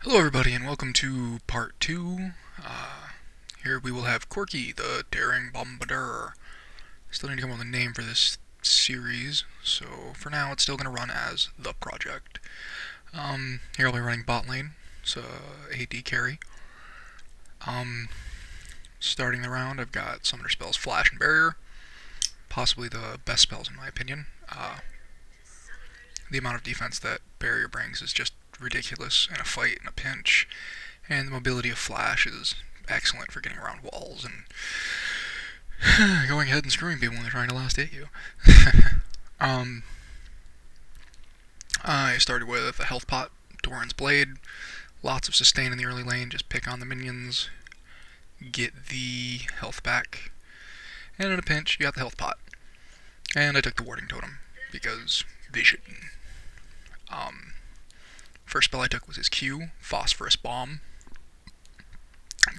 Hello everybody and welcome to part 2. Here we will have Corki, the Daring Bombardier. Still need to come up with a name for this series, so for now it's still going to run as The Project. Here I'll be running bot lane, so AD carry. Starting the round I've got Summoner spells Flash and Barrier, possibly the best spells in my opinion. The amount of defense that Barrier brings is just ridiculous in a fight, in a pinch, and the mobility of Flash is excellent for getting around walls and going ahead and screwing people when they're trying to last hit you. um, I started with a health pot, Doran's Blade, lots of sustain in the early lane, just pick on the minions, get the health back, and in a pinch, you got the health pot. And I took the warding totem, because vision. First spell I took was his Q, Phosphorus Bomb.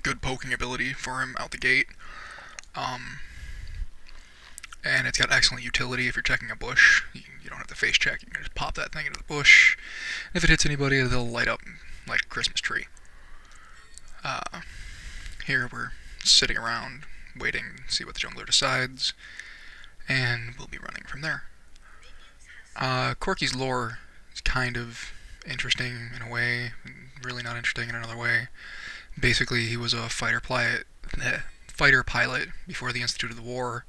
Good poking ability for him out the gate. And it's got excellent utility if you're checking a bush. You don't have to face check, you can just pop that thing into the bush. And if it hits anybody, they'll light up like a Christmas tree. Here we're sitting around, waiting to see what the jungler decides, and we'll be running from there. Corki's lore is kind of interesting in a way, really not interesting in another way. Basically, he was a fighter pilot before the Institute of the War,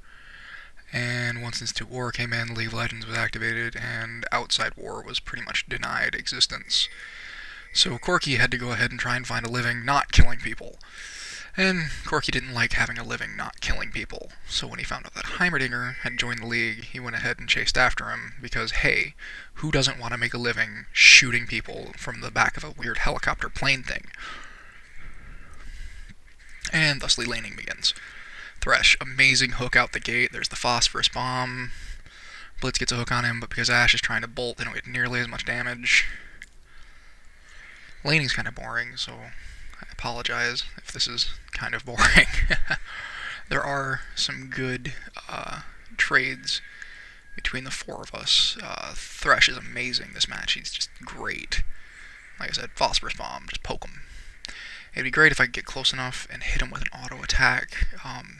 and once Institute War came in, League of Legends was activated, and Outside War was pretty much denied existence. So Corki had to go ahead and try and find a living not killing people. And Corki didn't like having a living not killing people, so when he found out that Heimerdinger had joined the League, he went ahead and chased after him, because hey, who doesn't want to make a living shooting people from the back of a weird helicopter plane thing? And thusly laning begins. Thresh, amazing hook out the gate, there's the Phosphorus Bomb. Blitz gets a hook on him, but because Ashe is trying to bolt, they don't get nearly as much damage. Laning's kind of boring, so I apologize if this is kind of boring. There are some good trades between the four of us. Thresh is amazing this match. He's just great. Like I said, Phosphorus Bomb, just poke him. It'd be great if I could get close enough and hit him with an auto attack,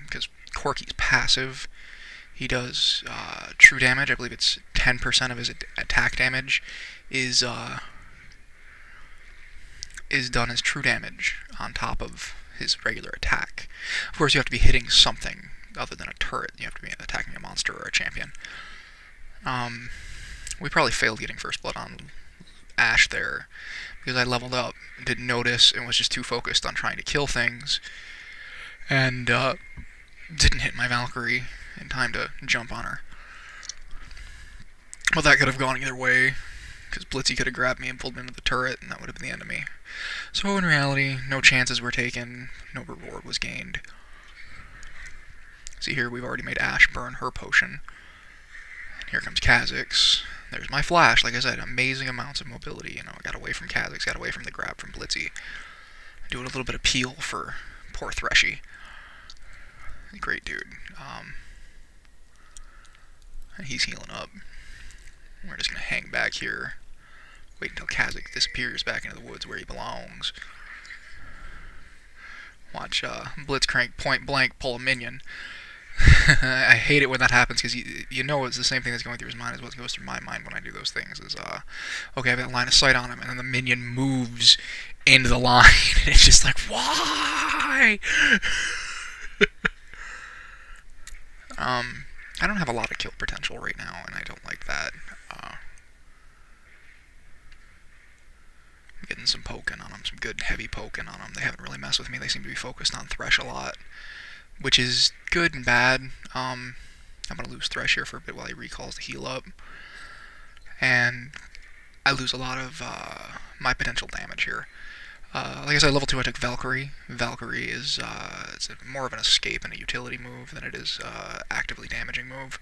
because Corki's passive. He does true damage. I believe it's 10% of his attack damage is done as true damage on top of his regular attack. Of course, you have to be hitting something other than a turret. You have to be attacking a monster or a champion. We probably failed getting first blood on Ashe there because I leveled up, didn't notice, and was just too focused on trying to kill things, and didn't hit my Valkyrie in time to jump on her. Well, that could have gone either way, because Blitzy could have grabbed me and pulled me into the turret, and that would have been the end of me. So in reality, no chances were taken, no reward was gained. See here, we've already made Ashe burn her potion. And here comes Kha'Zix. There's my flash, like I said, amazing amounts of mobility. I got away from Kha'Zix, got away from the grab from Blitzy. Doing a little bit of peel for poor Threshy. Great dude. And he's healing up. We're just going to hang back here. Wait until Kha'Zix disappears back into the woods where he belongs. Watch Blitzcrank point blank pull a minion. I hate it when that happens because you know it's the same thing that's going through his mind as what goes through my mind when I do those things. Is okay, I've got line of sight on him, and then the minion moves into the line, and it's just like, why? I don't have a lot of kill potential right now, and I don't like that. I'm getting some poking on them, some good heavy poking on them. They haven't really messed with me. They seem to be focused on Thresh a lot, which is good and bad. I'm going to lose Thresh here for a bit while he recalls to heal up. And I lose a lot of my potential damage here. Like I said, level 2 I took Valkyrie. Valkyrie is it's more of an escape and a utility move than it is actively damaging move.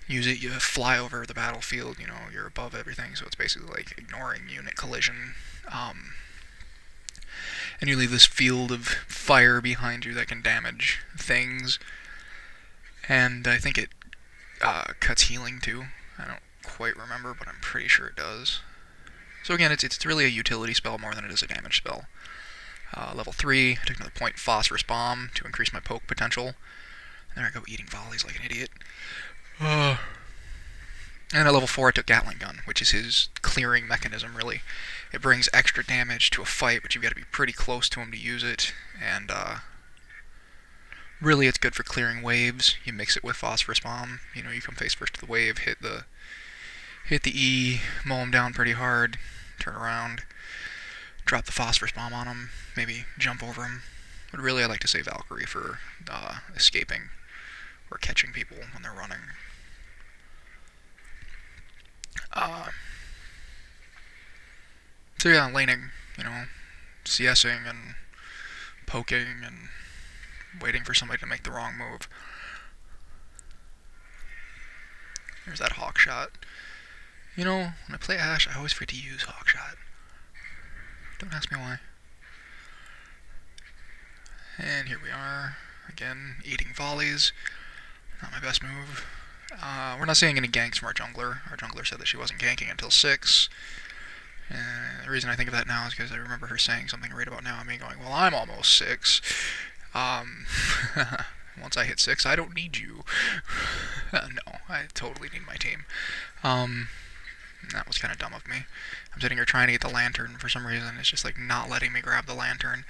Use it, you fly over the battlefield, you're above everything, so it's basically like ignoring unit collision. And you leave this field of fire behind you that can damage things. And I think it cuts healing too. I don't quite remember, but I'm pretty sure it does. So again, it's really a utility spell more than it is a damage spell. Level 3, I took another point Phosphorus Bomb to increase my poke potential. And there I go eating volleys like an idiot. And at level 4 I took Gatling Gun, which is his clearing mechanism really. It brings extra damage to a fight, but you've got to be pretty close to him to use it. And really it's good for clearing waves. You mix it with Phosphorus Bomb. You come face first to the wave, hit the E, mow him down pretty hard, turn around, drop the Phosphorus Bomb on him, maybe jump over him. But really I like to say Valkyrie for escaping or catching people when they're running. So yeah, laning, CSing and poking and waiting for somebody to make the wrong move. There's that Hawk Shot. When I play Ashe, I always forget to use Hawk Shot. Don't ask me why. And here we are, again, eating volleys. Not my best move. We're not seeing any ganks from our jungler. Our jungler said that she wasn't ganking until 6. And the reason I think of that now is because I remember her saying something right about now, and me going, well, I'm almost 6. Once I hit 6, I don't need you. No, I totally need my team. That was kind of dumb of me. I'm sitting here trying to get the lantern for some reason. It's just like not letting me grab the lantern.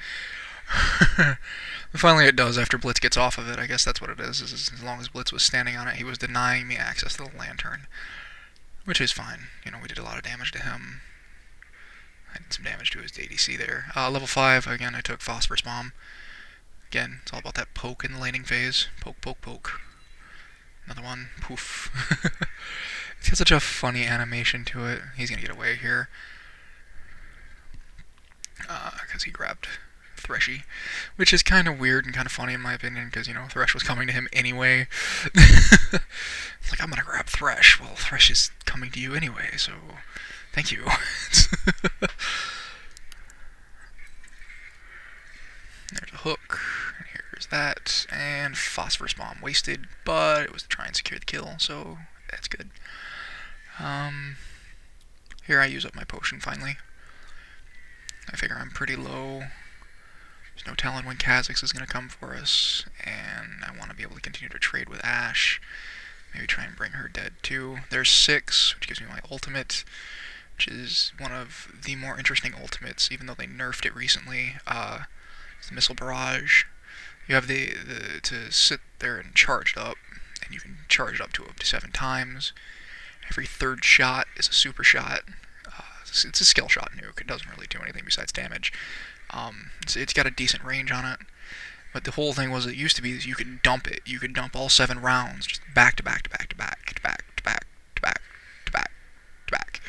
Finally it does after Blitz gets off of it. I guess that's what it is as long as Blitz was standing on it, he was denying me access to the lantern. Which is fine. We did a lot of damage to him. I did some damage to his ADC there. Level 5, again, I took Phosphorus Bomb. Again, it's all about that poke in the laning phase. Poke, poke, poke. Another one. Poof. It's got such a funny animation to it. He's gonna get away here. Because he grabbed Threshy. Which is kind of weird and kind of funny in my opinion, because, Thresh was coming to him anyway. It's like, I'm gonna grab Thresh. Well, Thresh is coming to you anyway, so thank you. There's a hook, and here's that, and Phosphorus Bomb wasted, but it was to try and secure the kill, so that's good. Here I use up my potion finally. I figure I'm pretty low. There's no telling when Kha'Zix is going to come for us, and I want to be able to continue to trade with Ashe. Maybe try and bring her dead too. There's 6, which gives me my ultimate, which is one of the more interesting ultimates, even though they nerfed it recently. It's the Missile Barrage. You have to sit there and charge it up, and you can charge it up to 7 times. Every third shot is a super shot. It's a skill shot nuke. It doesn't really do anything besides damage. It's got a decent range on it. But the whole thing was, it used to be you could dump it. You could dump all 7 rounds just back to back to back to back to back to back to back to back to back.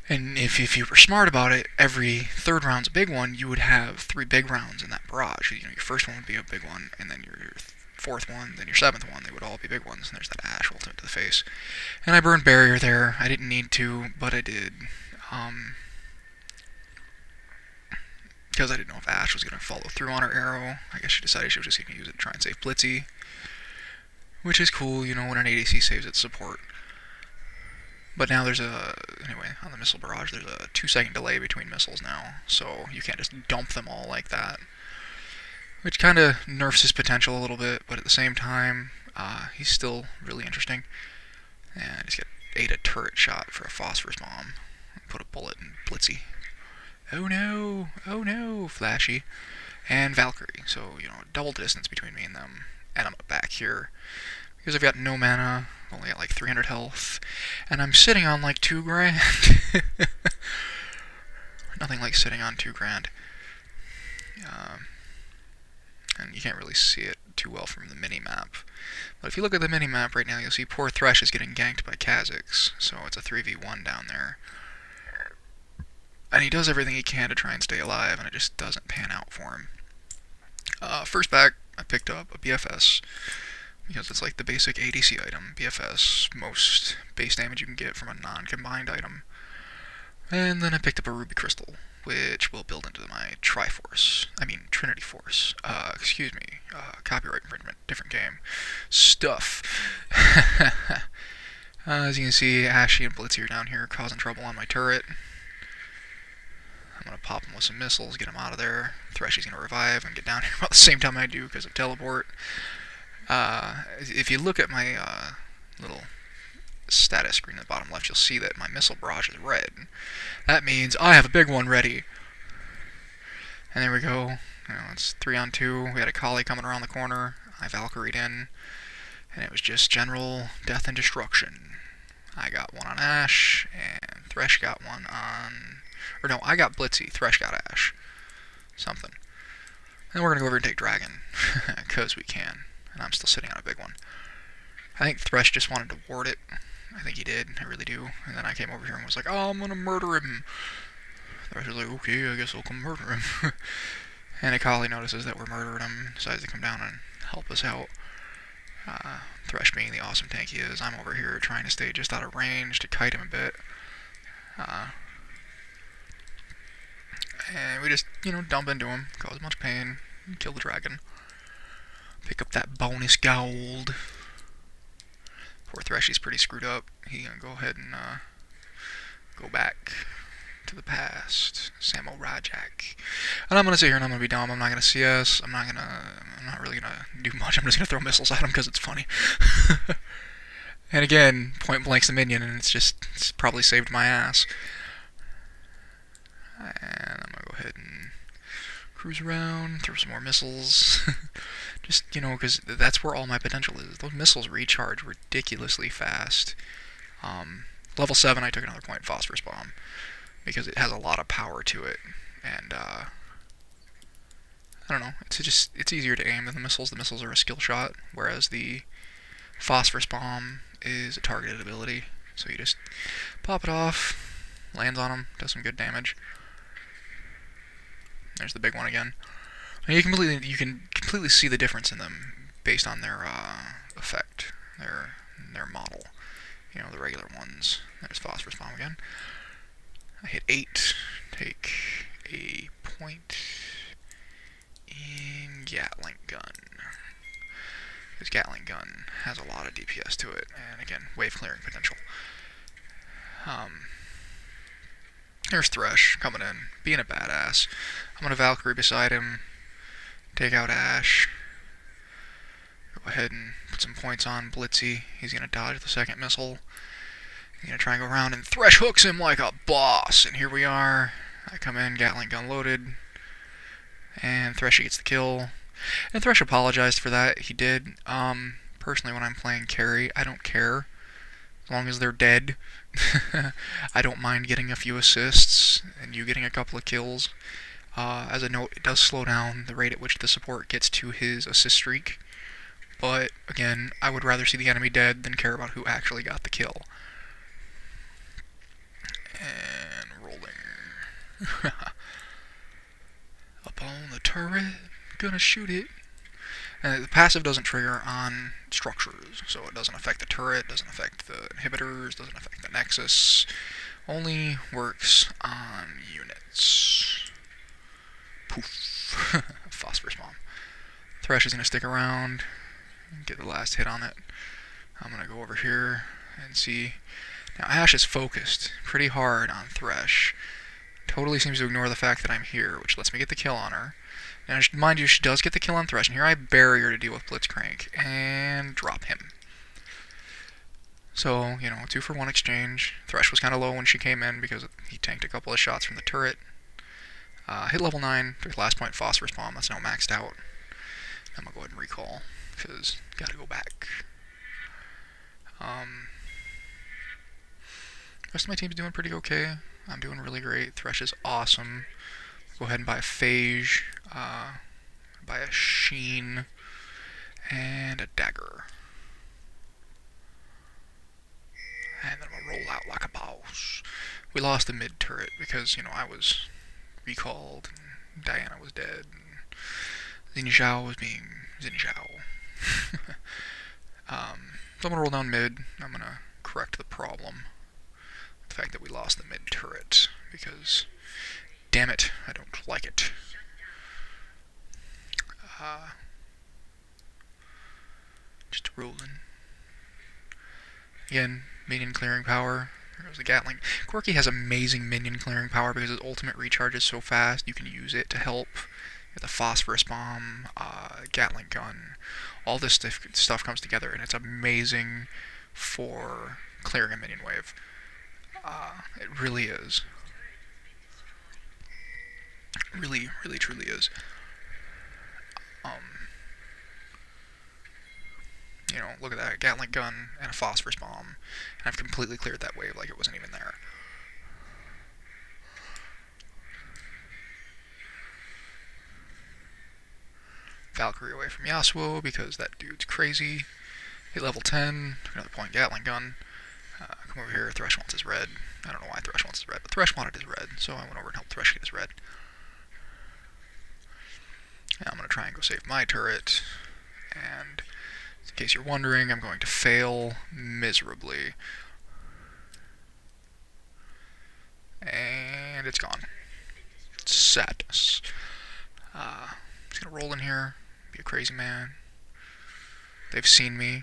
And if you were smart about it, every third round's a big one. You would have 3 big rounds in that barrage. Your first one would be a big one, and then your 4th one, then your 7th one. They would all be big ones. And there's that Ashe ultimate to the face. And I burned barrier there. I didn't need to, but I did. Because I didn't know if Ashe was going to follow through on her arrow. I guess she decided she was just going to use it to try and save Blitzy. Which is cool, when an ADC saves its support. But now anyway, on the Missile Barrage, there's a 2-second delay between missiles now. So you can't just dump them all like that. Which kind of nerfs his potential a little bit, but at the same time, he's still really interesting. And I just ate a turret shot for a Phosphorus Bomb. Put a bullet in Blitzy. Oh no, Flashy. And Valkyrie, so, double distance between me and them. And I'm back here, because I've got no mana, only got like 300 health, and I'm sitting on like 2 grand. Nothing like sitting on 2 grand. And you can't really see it too well from the mini-map. But if you look at the mini-map right now, you'll see poor Thresh is getting ganked by Kha'Zix, so it's a 3v1 down there. And he does everything he can to try and stay alive, and it just doesn't pan out for him. First back, I picked up a BFS, because it's like the basic ADC item. BFS, most base damage you can get from a non-combined item. And then I picked up a Ruby Crystal, which will build into my Trinity Force. Copyright infringement, different game. Stuff. As you can see, Ashe and Blitzy are down here causing trouble on my turret. I'm going to pop him with some missiles, get him out of there. Thresh is going to revive and get down here about the same time I do because of teleport. If you look at my little status screen at the bottom left, you'll see that my missile barrage is red. That means I have a big one ready. And there we go. It's 3-on-2. We had a collie coming around the corner. I Valkyried in. And it was just general death and destruction. I got one on Ashe, and Thresh got one on... Or no, I got Blitzy. Thresh got Ashe. Something. And we're going to go over and take Dragon. Because we can. And I'm still sitting on a big one. I think Thresh just wanted to ward it. I think he did. I really do. And then I came over here and was like, oh, I'm going to murder him. Thresh was like, okay, I guess I'll come murder him. And Akali notices that we're murdering him, decides to come down and help us out. Thresh being the awesome tank he is, I'm over here trying to stay just out of range to kite him a bit. And we just, dump into him, cause much pain, kill the dragon. Pick up that bonus gold. Poor Thresh, he's pretty screwed up. He's gonna go ahead and go back to the past. Samo Rajak. And I'm gonna sit here and I'm gonna be dumb. I'm not gonna CS. I'm not really gonna do much. I'm just gonna throw missiles at him because it's funny. And again, point blank's the minion, and it's probably saved my ass. And I'm gonna go ahead and cruise around, throw some more missiles. Just, because that's where all my potential is. Those missiles recharge ridiculously fast. Level 7, I took another point phosphorus bomb, because it has a lot of power to it. And, I don't know, it's easier to aim than the missiles. The missiles are a skill shot, whereas the phosphorus bomb is a targeted ability. So you just pop it off, lands on them, does some good damage. There's the big one again. And you can completely see the difference in them based on their effect, their model. The regular ones. There's phosphorus bomb again. I hit 8. Take a point in Gatling gun. Because Gatling gun has a lot of DPS to it, and again, wave clearing potential. There's Thresh coming in, being a badass. I'm gonna Valkyrie beside him, take out Ashe. Go ahead and put some points on Blitzy. He's gonna dodge the second missile. He's gonna try and go around, and Thresh hooks him like a boss. And here we are. I come in, Gatling gun loaded, and Thresh gets the kill. And Thresh apologized for that. He did. Personally, when I'm playing carry, I don't care. As long as they're dead. I don't mind getting a few assists, and you getting a couple of kills. As a note, it does slow down the rate at which the support gets to his assist streak. But, again, I would rather see the enemy dead than care about who actually got the kill. And rolling. Up on the turret. Gonna shoot it. And the passive doesn't trigger on structures, so it doesn't affect the turret, doesn't affect the inhibitors, doesn't affect the nexus. Only works on units. Poof. Phosphorus bomb. Thresh is gonna stick around and get the last hit on it. I'm gonna go over here and see. Now Ashe is focused pretty hard on Thresh. Totally seems to ignore the fact that I'm here, which lets me get the kill on her. And mind you, she does get the kill on Thresh, and here I bury her to deal with Blitzcrank, and drop him. So, 2-for-1 exchange. Thresh was kind of low when she came in because he tanked a couple of shots from the turret. Hit level 9, took last point phosphorus bomb, that's now maxed out. I'm gonna go ahead and recall, because gotta go back. Rest of my team's doing pretty okay. I'm doing really great. Thresh is awesome. Go ahead and buy a Phage, buy a Sheen, and a Dagger. And then I'm gonna roll out like a boss. We lost the mid turret because, I was recalled, and Diana was dead, and Xin Zhao was being Xin Zhao. So I'm gonna roll down mid. I'm gonna correct the problem. The fact that we lost the mid turret, because damn it, I don't like it. Just rolling. Again, minion clearing power. Here goes the Gatling. Corki has amazing minion clearing power because his ultimate recharges so fast. You can use it to help. The phosphorus bomb, Gatling gun, all this stuff comes together, and it's amazing for clearing a minion wave. It really is. Really, really, truly is. You know, look at that, Gatling gun and a phosphorus bomb, and I've completely cleared that wave like it wasn't even there. Valkyrie away from Yasuo because that dude's crazy. Hit level 10, another point Gatling gun. Come over here, Thresh wants his red. I don't know why Thresh wants his red, but Thresh wanted his red, so I went over and helped Thresh get his red. Now I'm going to try and go save my turret, and in case you're wondering, I'm going to fail miserably. And it's gone. Sadness. Just going to roll in here, be a crazy man. They've seen me,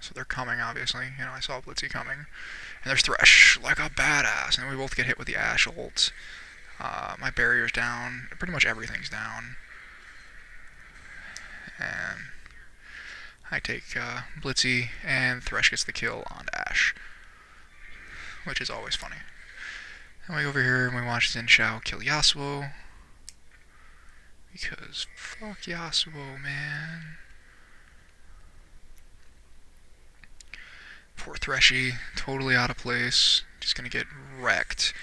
so they're coming, obviously. You know, I saw Blitzy coming. And there's Thresh, like a badass. And we both get hit with the Ashe ult. My barrier's down. Pretty much everything's down. And I take Blitzy, and Thresh gets the kill on Ashe, which is always funny. And we go over here and we watch Xin Shao kill Yasuo. Because fuck Yasuo, man. Poor Threshy, totally out of place. Just gonna get wrecked.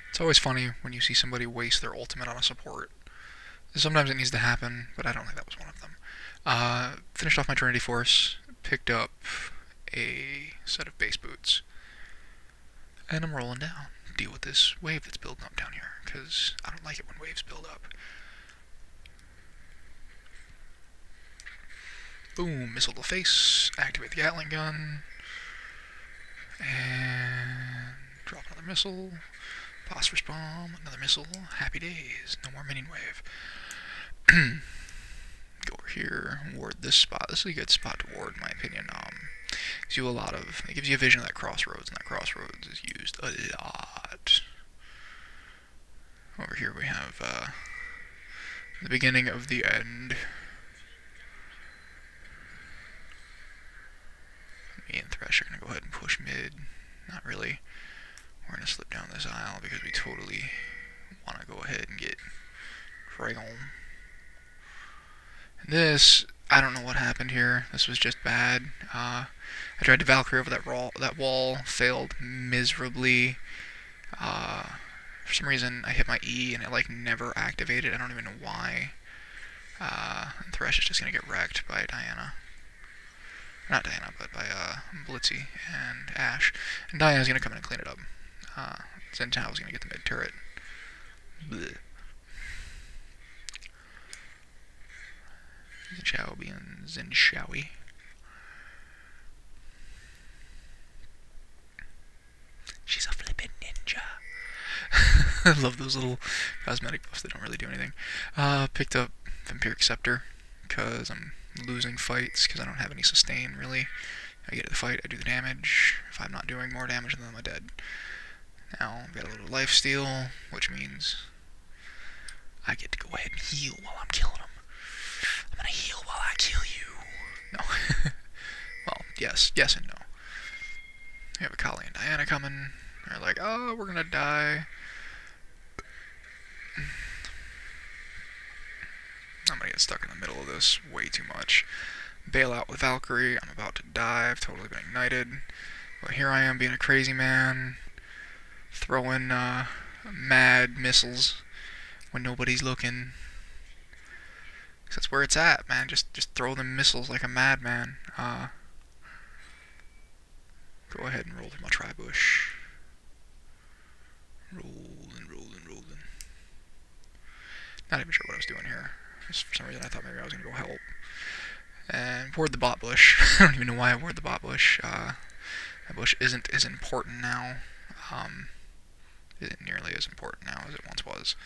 It's always funny when you see somebody waste their ultimate on a support. Sometimes it needs to happen, but I don't think that was one of them. Finished off my Trinity Force, picked up a set of base boots, and I'm rolling down. Deal with this wave that's building up down here, because I don't like it when waves build up. Boom, missile to face, activate the Gatling gun, and drop another missile, phosphorus bomb, another missile, happy days, no more minion wave. Go over here, ward this spot. This is a good spot to ward, in my opinion. Gives you it gives you a vision of that crossroads, and that crossroads is used a lot. Over here we have the beginning of the end. Me and Thresh are going to go ahead and push mid. Not really. We're going to slip down this aisle because we totally want to go ahead and get Dragon. And this, I don't know what happened here. This was just bad. I tried to Valkyrie over that wall, failed miserably. For some reason, I hit my E and it like never activated. I don't even know why. And Thresh is just going to get wrecked by Diana. Not Diana, but by Blitzy and Ashe. And Diana's going to come in and clean it up. Xin Shao's going to get the mid turret. Blech. Xin Shao being Xin Shaowy. She's a flippin' ninja. I love those little cosmetic buffs that don't really do anything. Picked up Vampiric Scepter because I'm losing fights because I don't have any sustain really. I get to the fight, I do the damage. If I'm not doing more damage, then I'm dead. Now I've got a little lifesteal, which means I get to go ahead and heal while I'm killing them. I'm gonna heal while I kill you. No. Well, yes and no. We have a Kali and Diana coming. They're like, oh, we're gonna die. I'm gonna get stuck in the middle of this way too much. Bail out with Valkyrie. I'm about to die. I've totally been ignited. But here I am being a crazy man. Throwing mad missiles when nobody's looking. That's where it's at, man. Just throw them missiles like a madman. Go ahead and roll through my tri-bush. Rolling. Not even sure what I was doing here. Just for some reason I thought maybe I was going to go help. And ward the bot bush. I don't even know why I ward the bot bush. That bush isn't as important now. Isn't nearly as important now as it once was.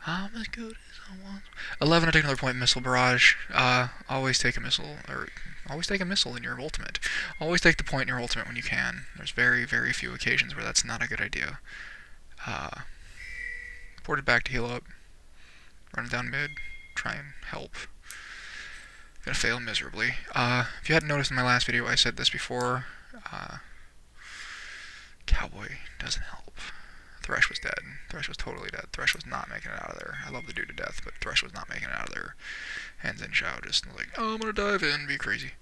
I'm as good as I want. 11, I take another point, missile barrage. Always take a missile, or always take a missile in your ultimate. Always take the point in your ultimate when you can. There's very, very few occasions where that's not a good idea. Ported back to heal up. Run down mid. Try and help. Gonna fail miserably. If you hadn't noticed in my last video, I said this before. Cowboy doesn't help. Thresh was dead. Thresh was totally dead. Thresh was not making it out of there. I love the dude to death, but Thresh was not making it out of there. And Zen Shao just like, oh, I'm gonna dive in, be crazy.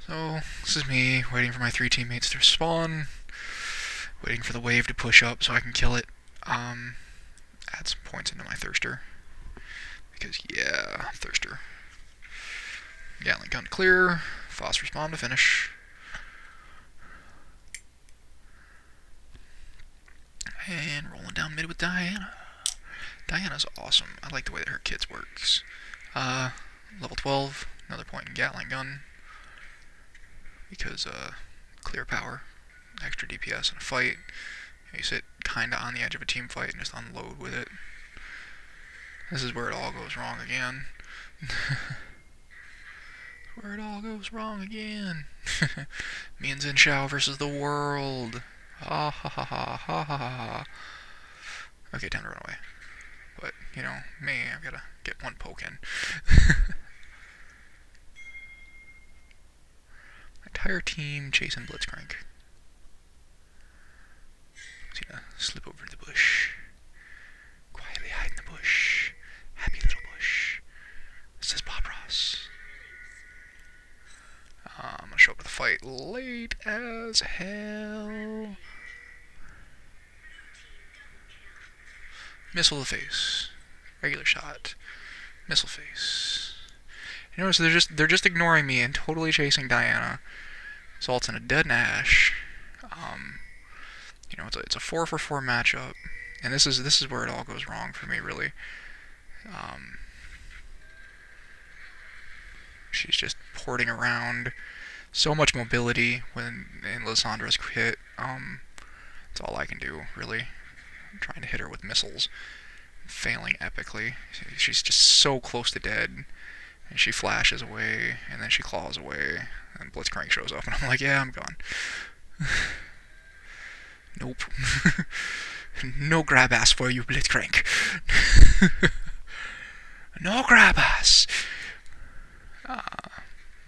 So, this is me waiting for my 3 teammates to spawn. Waiting for the wave to push up so I can kill it. Add some points into my Thirster. Because, yeah, Thirster. Gatling gun clear. Phosphorus bomb to finish. And rolling down mid with Diana. Diana's awesome. I like the way that her kit works. Level 12, another point in Gatling gun. Because, clear power, extra DPS in a fight. You sit kinda on the edge of a team fight and just unload with it. This is where it all goes wrong again. Where it all goes wrong again. Me and Zen Shao versus the world. Ha ha ha ha ha ha ha. Okay, time to run away. But, you know, me, I've gotta get one poke in. Entire team chasing Blitzcrank. He's gonna slip over to the bush. Quietly hide in the bush. Happy little bush. This is Bob Ross. I'm gonna show up to the fight late as hell. Missile to the face. Regular shot. Missile face. You notice they're just ignoring me and totally chasing Diana. Results in a dead Nash. You know, it's a 4-for-4 matchup, and this is where it all goes wrong for me, really. She's just porting around. So much mobility when in Lysandra's hit. That's all I can do, really. I'm trying to hit her with missiles. Failing epically. She's just so close to dead. And she flashes away, and then she claws away, and Blitzcrank shows up, and I'm like, yeah, I'm gone. Nope. No grab ass for you, Blitzcrank. No grab ass.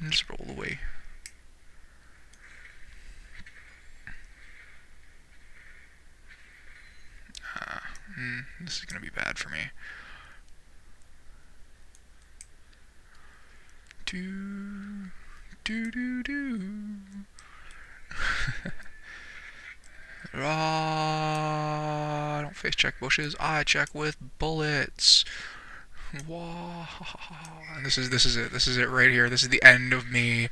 Just roll away. This is gonna be bad for me. Do do do do. I don't face check bushes. I check with bullets. Wow. And this is it. This is it right here. This is the end of me.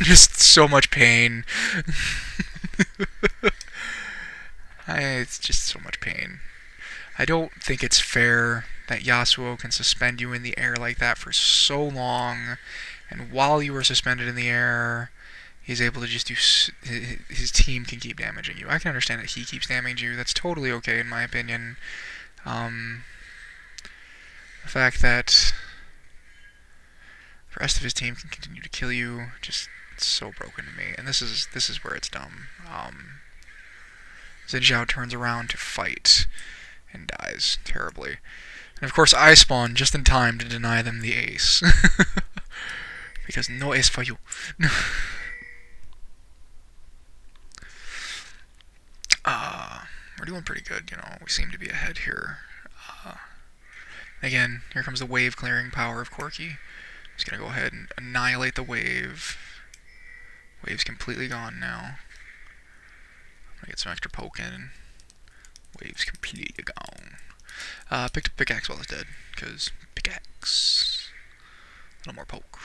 Just so much pain. It's just so much pain. I don't think it's fair that Yasuo can suspend you in the air like that for so long, and while you are suspended in the air, he's able to just do. His team can keep damaging you. I can understand that he keeps damaging you. That's totally okay in my opinion. The fact that the rest of his team can continue to kill you, just so broken to me. And this is where it's dumb. Zen Zhao turns around to fight and dies terribly. And of course I spawn just in time to deny them the ace. Because no ace for you. We're doing pretty good, you know. We seem to be ahead here. Again, here comes the wave clearing power of Corki. Just gonna go ahead and annihilate the wave. Wave's completely gone now. I'm gonna get some extra poke in. Wave's completely gone. Picked up pickaxe while it's dead, because pickaxe. A little more poke.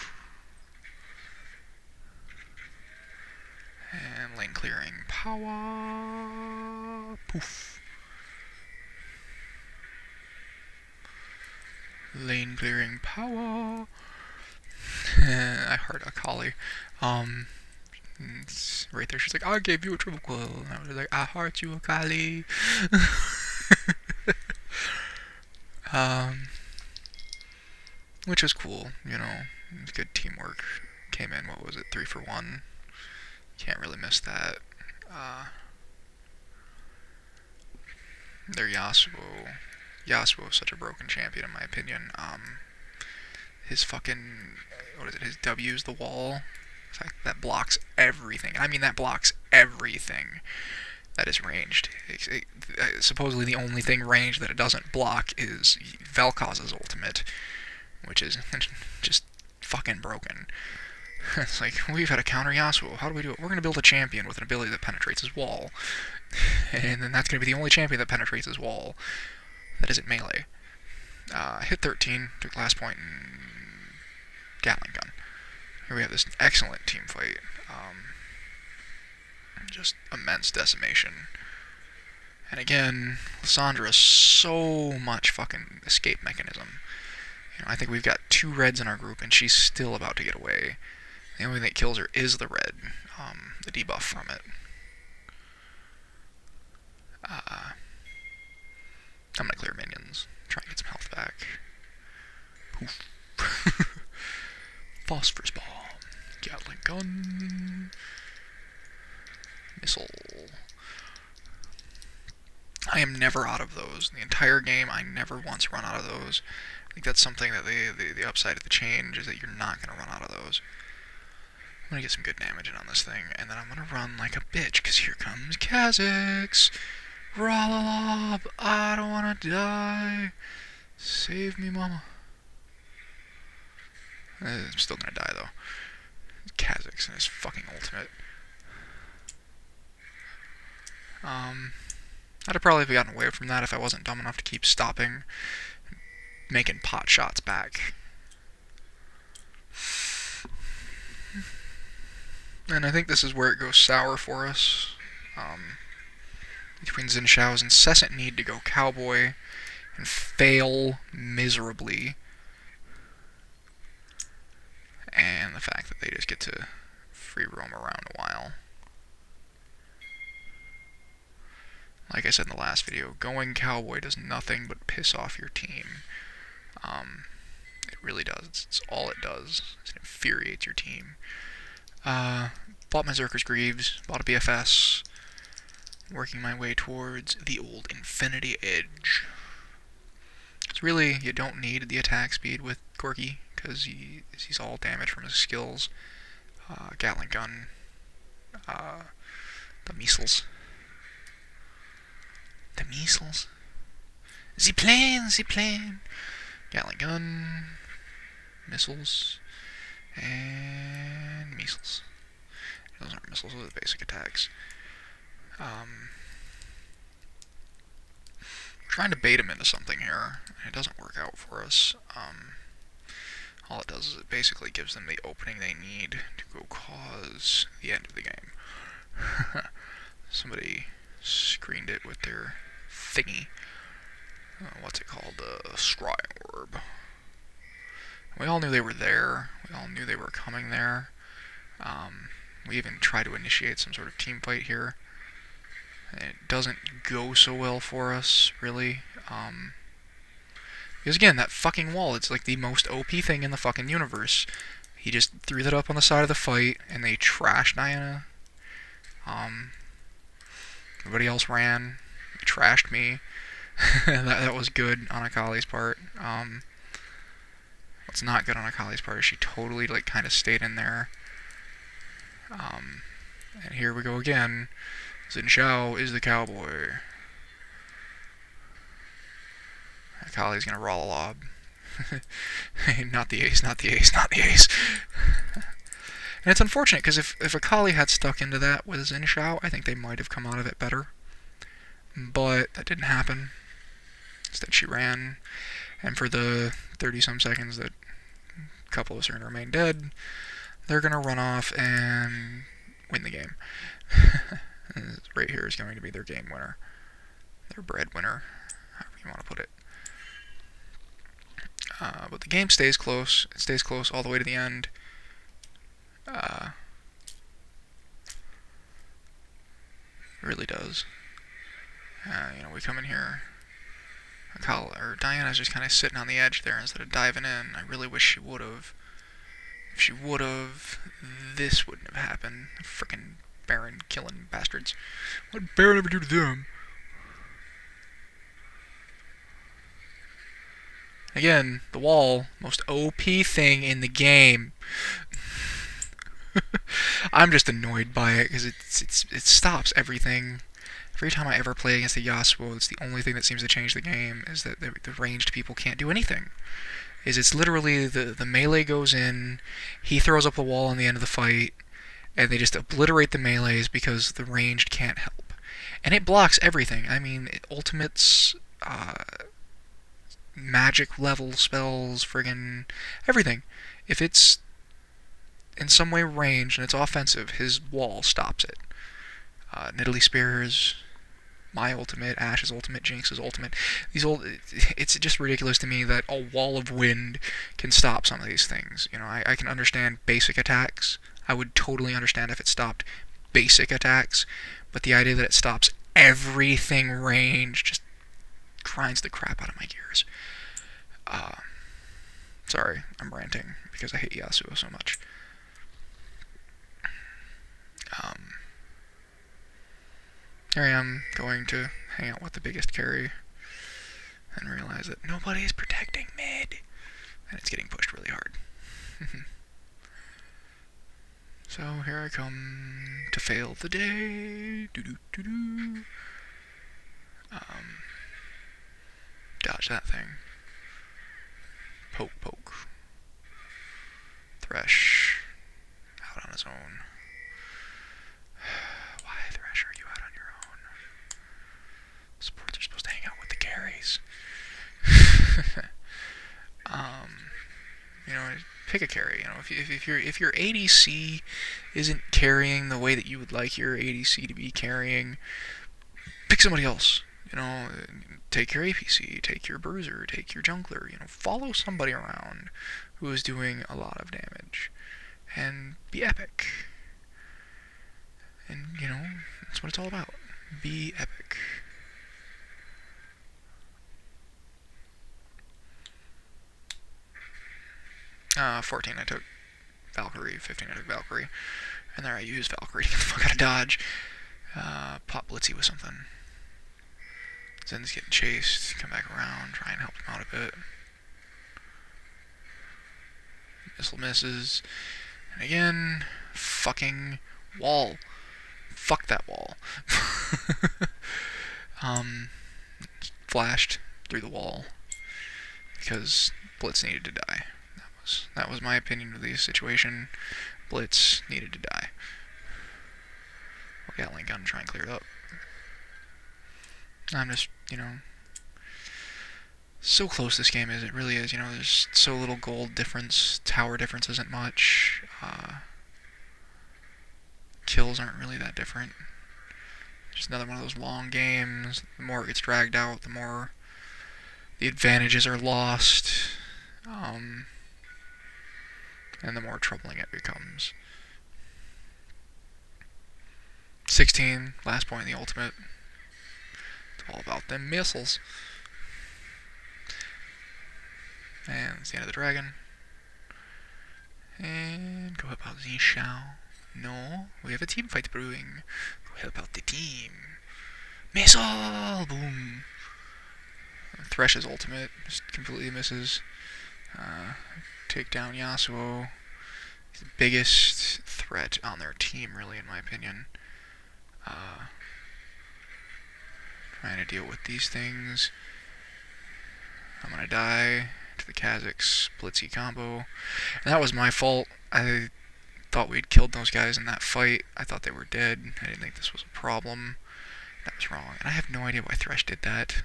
And lane clearing power. Poof. Lane clearing power. I heard Akali. And it's right there, she's like, I gave you a triple kill. And I was like, I heart you, Akali. Which was cool, you know. It was good teamwork. Came in, what was it, 3 for 1. Can't really miss that. Their Yasuo. Yasuo is such a broken champion, in my opinion. His fucking, what is it, his W's the wall? That blocks everything. I mean, that blocks everything that is ranged. Supposedly the only thing ranged that it doesn't block is Vel'Koz's ultimate, which is just fucking broken. It's like, we've had to counter Yasuo. How do we do it? We're going to build a champion with an ability that penetrates his wall. And then that's going to be the only champion that penetrates his wall that isn't melee. Hit 13, took last point, and Gatling gun. Here we have this excellent team fight. Just immense decimation. And again, Lysandra, so much fucking escape mechanism. You know, I think we've got 2 reds in our group, and she's still about to get away. The only thing that kills her is the red, the debuff from it. I'm gonna clear minions, try and get some health back. Poof. Phosphorus bomb, Gatling gun, missile. I am never out of those. The entire game, I never once run out of those. I think that's something that the upside of the change is that you're not going to run out of those. I'm going to get some good damage in on this thing, and then I'm going to run like a bitch, because here comes Kha'Zix. Ralalob, I don't want to die. Save me, mama. I'm still going to die, though. Kha'Zix and his fucking ultimate. I'd have probably gotten away from that if I wasn't dumb enough to keep stopping, making pot shots back. And I think this is where it goes sour for us. Between Xin Shao's incessant need to go cowboy and fail miserably, and the fact that they just get to free roam around a while. Like I said in the last video, going cowboy does nothing but piss off your team. It really does. It's all it does. It infuriates your team. Bought my Zerker's Greaves, bought a BFS, working my way towards the old Infinity Edge. It's really, you don't need the attack speed with Corki, because he's all damage from his skills. Gatling gun, the measles. The measles. The plane. Gatling gun, missiles, and measles. Those aren't missiles, those are the basic attacks. Trying to bait him into something here, and it doesn't work out for us. All it does is it basically gives them the opening they need to go cause the end of the game. Somebody screened it with their thingy. What's it called? The Scry Orb. We all knew they were there. We all knew they were coming there. We even tried to initiate some sort of team fight here. It doesn't go so well for us, really. Because again, that fucking wall, it's like the most OP thing in the fucking universe. He just threw that up on the side of the fight, and they trashed Diana. Everybody else ran. They trashed me. that was good on Akali's part. What's not good on Akali's part is she totally, like, kind of stayed in there. And here we go again. Xin Shao is the cowboy. Akali's gonna roll a lob. Not the ace. And it's unfortunate, because if Akali had stuck into that with Xin Shao, I think they might have come out of it better. But that didn't happen. Instead she ran, and for the 30-some seconds that a couple of us are going to remain dead, they're going to run off and win the game. Right here is going to be their game winner. Their breadwinner, however you want to put it. But the game stays close. It stays close all the way to the end. really does. We come in here. Diana's just kind of sitting on the edge there instead of diving in. I really wish she would have. If she would have, this wouldn't have happened. Frickin' Baron killing bastards. What did Baron ever do to them? Again, the wall, most OP thing in the game. I'm just annoyed by it because it stops everything. Every time I ever play against the Yasuo, it's the only thing that seems to change the game is that the ranged people can't do anything. It's literally the melee goes in, he throws up the wall on the end of the fight, and they just obliterate the melees because the ranged can't help. And it blocks everything. I mean, ultimates, magic level spells, friggin' everything. If it's in some way ranged and it's offensive, his wall stops it. Nidalee Spears, my ultimate, Ash's ultimate, Jinx's ultimate. It's just ridiculous to me that a wall of wind can stop some of these things. I can understand basic attacks. I would totally understand if it stopped basic attacks, but the idea that it stops everything range just grinds the crap out of my gears. Sorry, I'm ranting because I hate Yasuo so much. Here I am going to hang out with the biggest carry and realize that nobody's protecting mid, and it's getting pushed really hard. So here I come to fail the day. Doo-doo-doo-doo. Dodge that thing. Poke, poke. Thresh out on his own. Why, Thresh, are you out on your own? Supports are supposed to hang out with the carries. Pick a carry. If your ADC isn't carrying the way that you would like your ADC to be carrying, pick somebody else. Take your APC, take your bruiser, take your jungler. Follow somebody around who is doing a lot of damage, and be epic. And that's what it's all about. Be epic. Uh, 14 I took Valkyrie, 15 I took Valkyrie, and there I used Valkyrie to get the fuck out of dodge. Pop Blitzy with something. Zen's getting chased, come back around, try and help him out a bit. Missile misses, and again, fucking wall. Fuck that wall. Flashed through the wall because Blitz needed to die. That was my opinion of the situation. Blitz needed to die. I'll Gatling gun, try and clear it up. I'm just, so close this game is. It really is. There's so little gold difference. Tower difference isn't much. Kills aren't really that different. Just another one of those long games. The more it gets dragged out, the more the advantages are lost. And the more troubling it becomes. 16, last point in the ultimate. It's all about them missiles. And it's the end of the dragon. And go help out the Shao. No, we have a team fight brewing. Go help out the team. Missile! Boom! Thresh's ultimate just completely misses. Take down Yasuo. He's the biggest threat on their team, really, in my opinion. Trying to deal with these things. I'm gonna die to the Kazakh's Blitzy combo. And that was my fault. I thought we'd killed those guys in that fight. I thought they were dead. I didn't think this was a problem. That was wrong. And I have no idea why Thresh did that.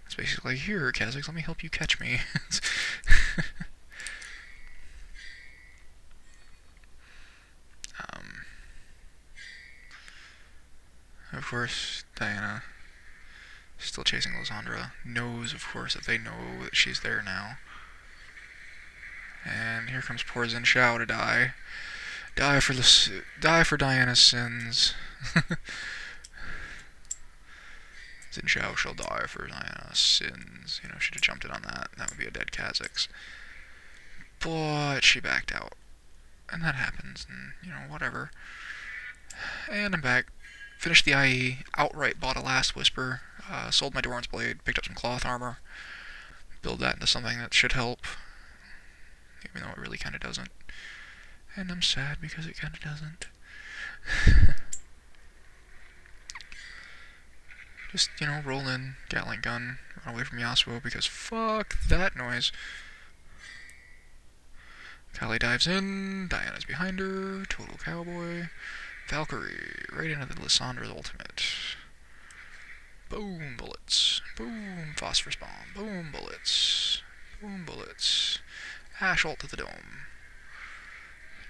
It's basically like, here, Kazakhs, let me help you catch me. Of course, Diana, still chasing Lysandra, knows, of course, that they know that she's there now. And here comes poor Zen Shao to die. Die for Diana's sins. Xin Shao shall die for sins. You know, should have jumped in on that. That would be a dead Kha'Zix. But she backed out. And that happens, and, you know, whatever. And I'm back. Finished the IE, outright bought a Last Whisper, sold my Doran's Blade, picked up some cloth armor, build that into something that should help, even though it really kind of doesn't. And I'm sad because it kind of doesn't. Just, you know, roll in, Gatling gun, run away from Yasuo because fuck that noise. Kali dives in, Diana's behind her, total cowboy. Valkyrie, right into the Lyssandra's ultimate. Boom, bullets. Boom, phosphorus bomb. Boom, bullets. Boom, bullets. Ash ult to the dome.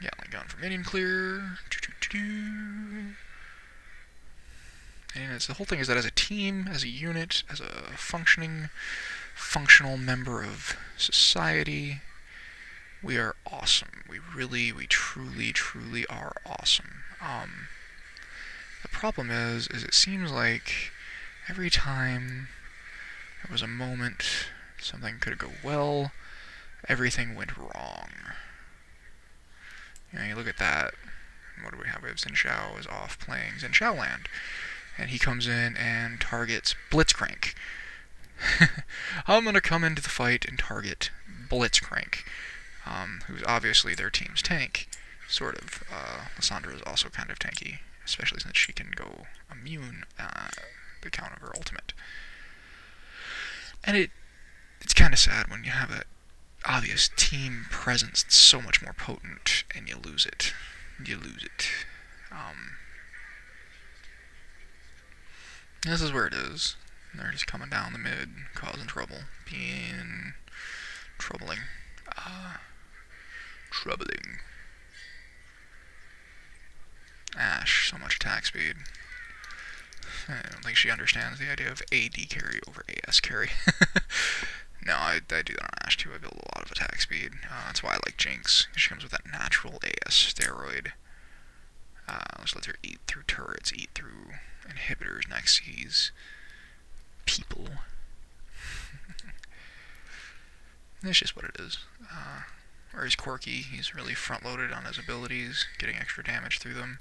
Gatling gun for minion clear. And the whole thing is that as a team, as a unit, as a functional member of society, we are awesome. We truly are awesome. The problem is it seems like every time there was a moment something could go well, everything went wrong. You know, you look at that, what do we have? We have Xin Shao is off playing Xin Shao Land, and he comes in and targets Blitzcrank. I'm gonna come into the fight and target Blitzcrank, who's obviously their team's tank. Sort of. Lysandra is also kind of tanky, especially since she can go immune the count of her ultimate. And it's kind of sad when you have that obvious team presence that's so much more potent, and you lose it. This is where it is. They're just coming down the mid, causing trouble. Being troubling. Ash, so much attack speed. I don't think she understands the idea of AD carry over AS carry. No, I do that on Ash too. I build a lot of attack speed. That's why I like Jinx. She comes with that natural AS steroid. Just lets her eat through turrets, eat through inhibitors, Nexus, people. It's just what it is. Whereas Corki, he's really front-loaded on his abilities, getting extra damage through them.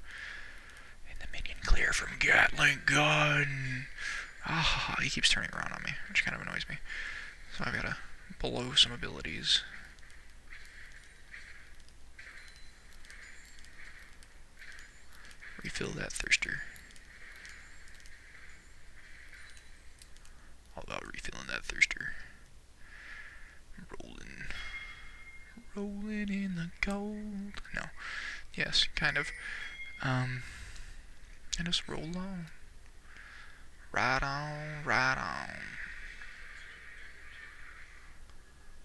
And the minion clear from Gatling gun. He keeps turning around on me, which kind of annoys me. So I've got to blow some abilities. Refill that thirster. All about refilling that thirster. Rolling in the gold. No. Yes, kind of. And just roll on. Right on.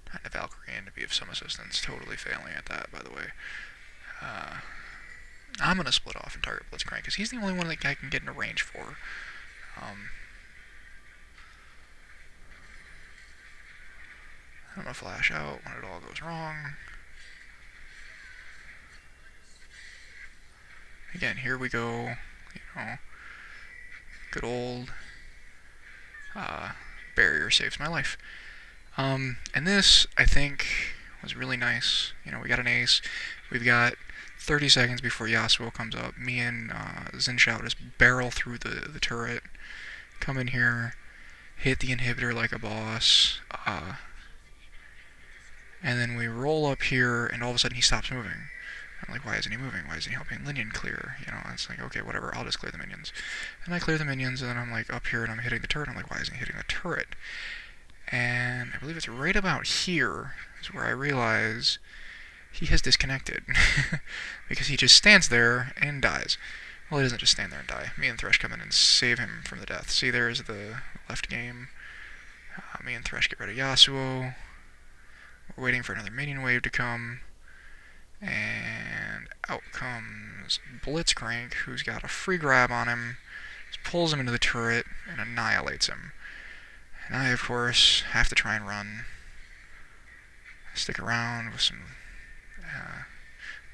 Trying to Valkyrie in to be of some assistance. Totally failing at that, by the way. I'm going to split off and target Blitzcrank, because he's the only one that I can get into range for. I'm going to flash out when it all goes wrong. Again, here we go. You know, good old barrier saves my life. And this, I think, was really nice. You know, we got an ace. We've got 30 seconds before Yasuo comes up. Me and Xin Shao just barrel through the turret, come in here, hit the inhibitor like a boss, and then we roll up here, and all of a sudden he stops moving. I'm like, why isn't he moving? Why isn't he helping Linian clear? You know, it's like, okay, whatever, I'll just clear the minions. And I clear the minions, and then I'm like up here, and I'm hitting the turret. I'm like, why isn't he hitting the turret? And I believe it's right about here is where I realize he has disconnected. Because he just stands there and dies. Well, he doesn't just stand there and die. Me and Thresh come in and save him from the death. See, there's the left game. Me and Thresh get rid of Yasuo. We're waiting for another minion wave to come. And out comes Blitzcrank, who's got a free grab on him. Just pulls him into the turret and annihilates him. And I, of course, have to try and run. Stick around with some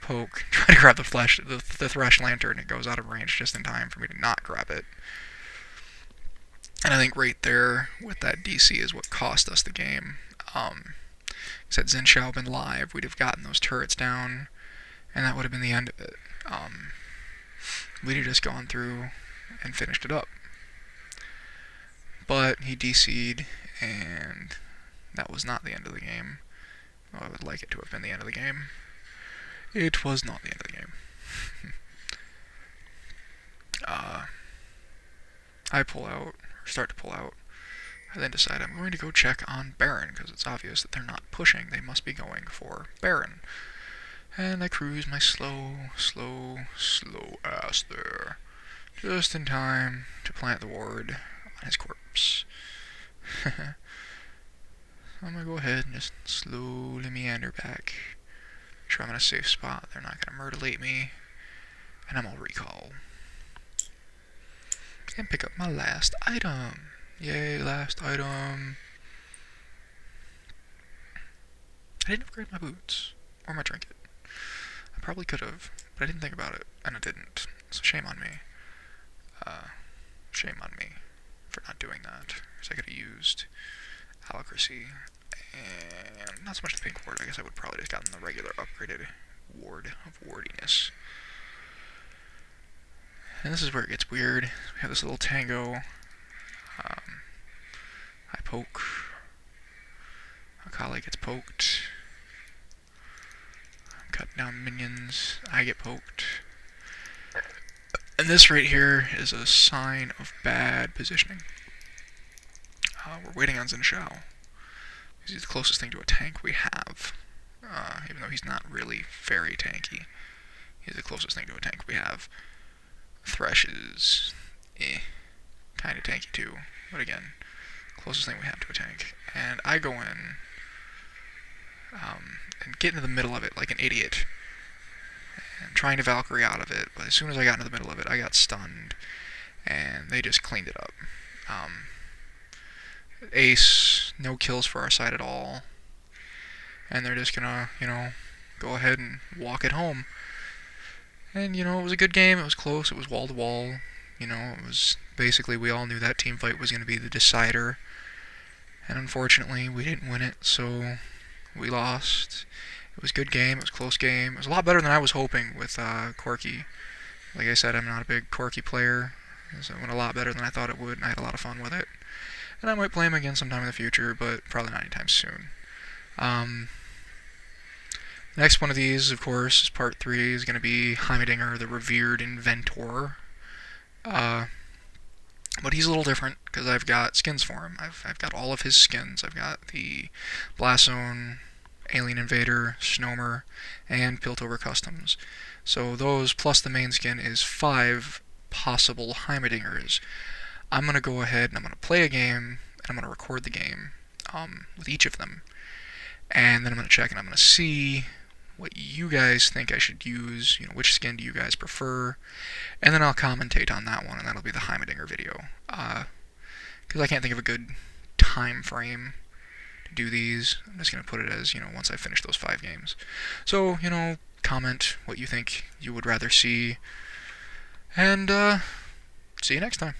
poke, try to grab the Thresh lantern. It goes out of range just in time for me to not grab it. And I think right there with that DC is what cost us the game. Had Xin Xiao been live, we'd have gotten those turrets down, and that would have been the end of it. We'd have just gone through and finished it up. But he DC'd, and that was not the end of the game. Well, I would like it to have been the end of the game. It was not the end of the game. I pull out, or start to pull out. I then decide I'm going to go check on Baron, because it's obvious that they're not pushing. They must be going for Baron. And I cruise my slow ass there, just in time to plant the ward on his corpse. I'm going to go ahead and just slowly meander back. Make sure I'm in a safe spot. They're not going to murderate me. And I'm all recall. And pick up my last item. Yay, last item. I didn't upgrade my boots. Or my trinket. I probably could have, but I didn't think about it. And I didn't. So shame on me. Shame on me for not doing that. Because I could have used Alacrity. And not so much the pink ward. I guess I would probably just gotten the regular upgraded ward of wardiness. And this is where it gets weird. We have this little tango. I poke. Akali gets poked. I'm cutting down minions. I get poked. And this right here is a sign of bad positioning. We're waiting on Xin Xiao. He's the closest thing to a tank we have. Even though he's not really very tanky. He's the closest thing to a tank we have. Thresh is kind of tanky too, but again, closest thing we have to a tank. And I go in and get into the middle of it like an idiot, and trying to Valkyrie out of it, but as soon as I got into the middle of it, I got stunned, and they just cleaned it up. Ace, no kills for our side at all, and they're just gonna, go ahead and walk it home. And, it was a good game, it was close, it was wall to wall, it was basically, we all knew that team fight was going to be the decider, and unfortunately, we didn't win it, so we lost. It was a good game, it was a close game, it was a lot better than I was hoping with Corki. Like I said, I'm not a big Corki player, so it went a lot better than I thought it would, and I had a lot of fun with it. And I might play him again sometime in the future, but probably not anytime soon. Next one of these, of course, is part 3, is going to be Heimerdinger, the Revered Inventor. But he's a little different, because I've got skins for him. I've got all of his skins. I've got the Blast Zone, Alien Invader, Snomer, and Piltover Customs. So those, plus the main skin, is 5 possible Heimerdingers. I'm going to go ahead and I'm going to play a game, and I'm going to record the game with each of them. And then I'm going to check and I'm going to see what you guys think I should use, which skin do you guys prefer, and then I'll commentate on that one, and that'll be the Heimerdinger video. Because I can't think of a good time frame to do these. I'm just going to put it as, once I finish those 5 games. So, comment what you think you would rather see, and see you next time.